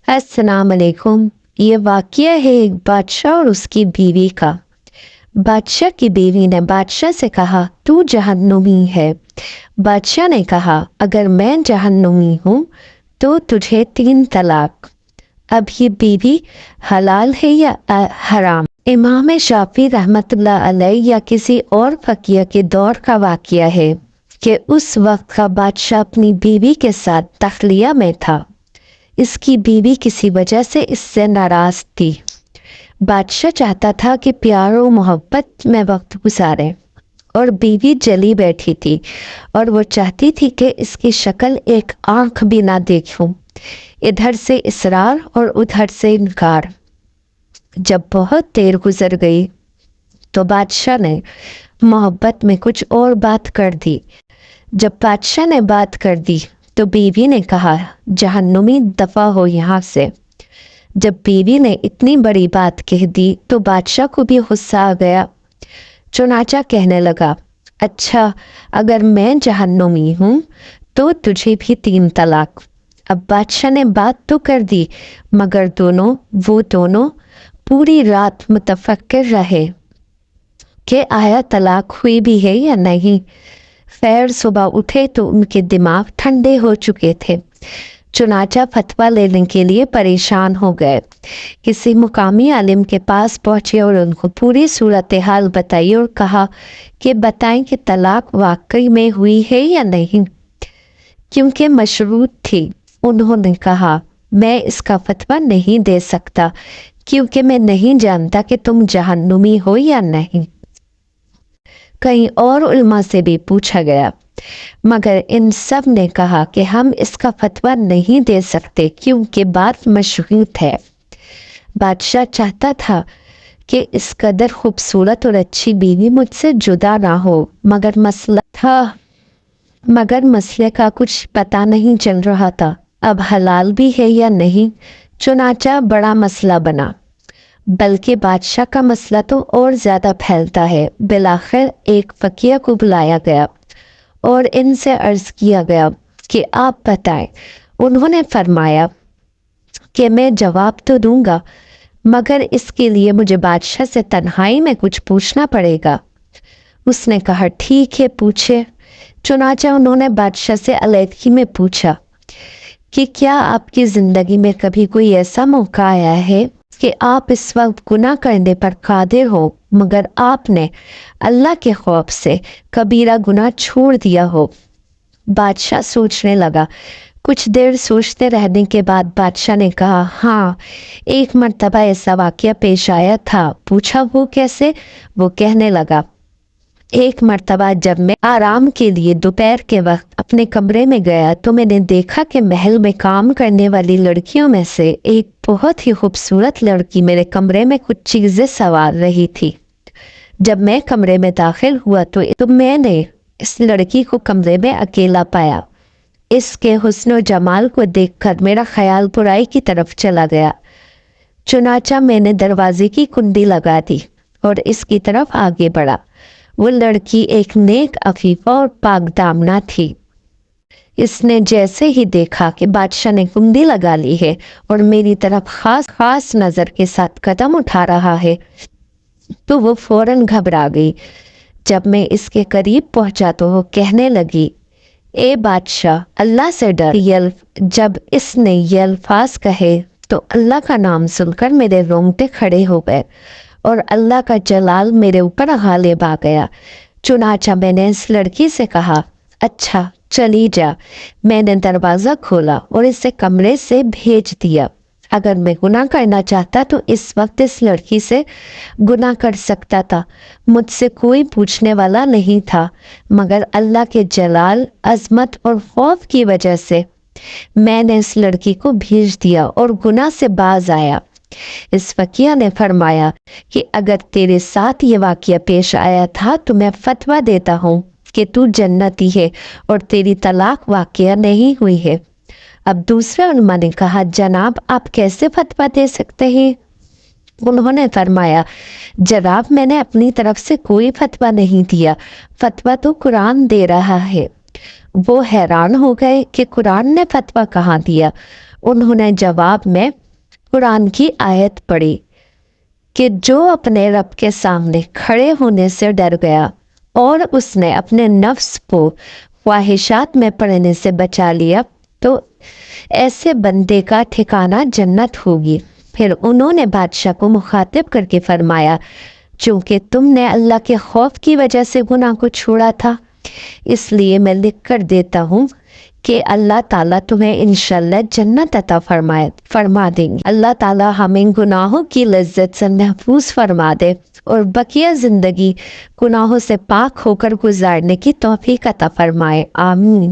अस्सलाम वालेकुम। ये वाक़या है एक बादशाह और उसकी बीवी का। बादशाह की बीवी ने बादशाह से कहा, तू जहन्नुमी है। बादशाह ने कहा, अगर मैं जहन्नुमी हूँ तो तुझे 3 तलाक। अब ये बीवी हलाल है या हराम? इमाम शाफी रहमतुल्लाह अलैह या किसी और फकीह के दौर का वाक़या है कि उस वक्त का बादशाह अपनी बीवी के साथ तखलिया में था। इसकी बीवी किसी वजह से इससे नाराज थी। बादशाह चाहता था कि प्यार और मोहब्बत में वक्त गुजारे और बीवी जली बैठी थी और वो चाहती थी कि इसकी शक्ल एक आंख भी ना देखूं। इधर से इसरार और उधर से इनकार। जब बहुत देर गुजर गई तो बादशाह ने मोहब्बत में कुछ और बात कर दी। जब बादशाह ने बात कर दी तो बीवी ने कहा, जहन्नुमी दफा हो यहाँ से। जब बीवी ने इतनी बड़ी बात कह दी तो बादशाह को भी गुस्सा आ गया। चुनाचा कहने लगा, अच्छा अगर मैं जहन्नुमी हूँ तो तुझे भी 3 तलाक। अब बादशाह ने बात तो कर दी मगर वो दोनों पूरी रात मुतफक्किर रहे कि आया तलाक हुई भी है या नहीं। खैर सुबह उठे तो उनके दिमाग ठंडे हो चुके थे। चुनाचा फतवा लेने के लिए परेशान हो गए। किसी मुकामी आलिम के पास पहुंचे और उनको पूरी सूरत हाल बताई और कहा कि बताएं कि तलाक वाकई में हुई है या नहीं। क्योंकि मशरूत थी, उन्होंने कहा, मैं इसका फतवा नहीं दे सकता क्योंकि मैं नहीं जानता कि तुम जहन्नुमी हो या नहीं। कहीं और उल्मा से भी पूछा गया मगर इन सब ने कहा कि हम इसका फतवा नहीं दे सकते क्योंकि बात मशरूत है। बादशाह चाहता था कि इस कदर खूबसूरत और अच्छी बीवी मुझसे जुदा ना हो मगर मसले का कुछ पता नहीं चल रहा था। अब हलाल भी है या नहीं, चुनाचा बड़ा मसला बना। बल्कि बादशाह का मसला तो और ज़्यादा फैलता है। बिलाखिर एक फकीह को बुलाया गया और इनसे अर्ज़ किया गया कि आप बताएं। उन्होंने फरमाया कि मैं जवाब तो दूंगा मगर इसके लिए मुझे बादशाह से तन्हाई में कुछ पूछना पड़ेगा। उसने कहा, ठीक है पूछे। चुनाचा उन्होंने बादशाह से अलैदगी में पूछा कि क्या आपकी ज़िंदगी में कभी कोई ऐसा मौका आया है कि आप इस वक्त गुनाह करने पर कादिर हो मगर आपने अल्लाह के खौफ से कबीरा गुनाह छोड़ दिया हो। बादशाह सोचने लगा। कुछ देर सोचते रहने के बाद बादशाह ने कहा, हाँ एक मर्तबा ऐसा वाक़या पेश आया था। पूछा वो कैसे? वो कहने लगा, एक मर्तबा जब मैं आराम के लिए दोपहर के वक्त अपने कमरे में गया तो मैंने देखा कि महल में काम करने वाली लड़कियों में से एक बहुत ही खूबसूरत लड़की मेरे कमरे में कुछ चीज़ें संवार रही थी। जब मैं कमरे में दाखिल हुआ तो मैंने इस लड़की को कमरे में अकेला पाया। इसके हुस्न और जमाल को देखकर मेरा ख्याल बुराई की तरफ चला गया। चुनाचा मैंने दरवाजे की कुंडी लगा दी और इसकी तरफ आगे बढ़ा। वो लड़की एक नेक अफीफा और पाक दामना थी। इसने जैसे ही देखा कि बादशाह ने कुंडी लगा ली है और मेरी तरफ खास नज़र के साथ कदम उठा रहा है तो वो फौरन घबरा गई। जब मैं इसके करीब पहुंचा तो वो कहने लगी, ए बादशाह अल्लाह से डर। जब इसने ये अल्फाज कहे तो अल्लाह का नाम सुनकर मेरे रोंगटे खड़े हो गए और अल्लाह का जलाल मेरे ऊपर गालिब आ गया। चुनाचा मैंने इस लड़की से कहा, अच्छा चली जा। मैंने दरवाज़ा खोला और इसे कमरे से भेज दिया। अगर मैं गुनाह करना चाहता तो इस वक्त इस लड़की से गुनाह कर सकता था। मुझसे कोई पूछने वाला नहीं था मगर अल्लाह के जलाल, अजमत और खौफ की वजह से मैंने इस लड़की को भेज दिया और गुनाह से बाज आया। इस फकीह ने फरमाया कि अगर तेरे साथ ये वाक़या पेश आया था तो मैं फतवा देता हूँ कि तू जन्नती है और तेरी तलाक वाक़या नहीं हुई है। अब दूसरे उलमा ने कहा, जनाब आप कैसे फतवा दे सकते हैं? उन्होंने फरमाया, जनाब मैंने अपनी तरफ से कोई फतवा नहीं दिया, फतवा तो कुरान दे रहा है। वो हैरान हो गए कि कुरान ने फतवा कहाँ दिया। انہوں نے جواب میں قرآن کی آیت پڑھی کہ جو اپنے رب کے سامنے کھڑے ہونے سے ڈر گیا اور اس نے اپنے نفس کو خواہشات میں پڑنے سے بچا لیا تو ایسے بندے کا ٹھکانہ جنت ہوگی۔ پھر انہوں نے بادشاہ کو مخاطب کر کے فرمایا چونکہ تم نے اللہ کے خوف کی وجہ سے گناہ کو چھوڑا تھا، اس لیے میں لکھ کر دیتا ہوں کہ اللہ تعالیٰ تمہیں انشاءاللہ جنت عطا فرما دیں گے۔ اللہ تعالیٰ ہمیں گناہوں کی لذت سے محفوظ فرما دے اور بقیہ زندگی گناہوں سے پاک ہو کر گزارنے کی توفیق عطا فرمائے، آمین۔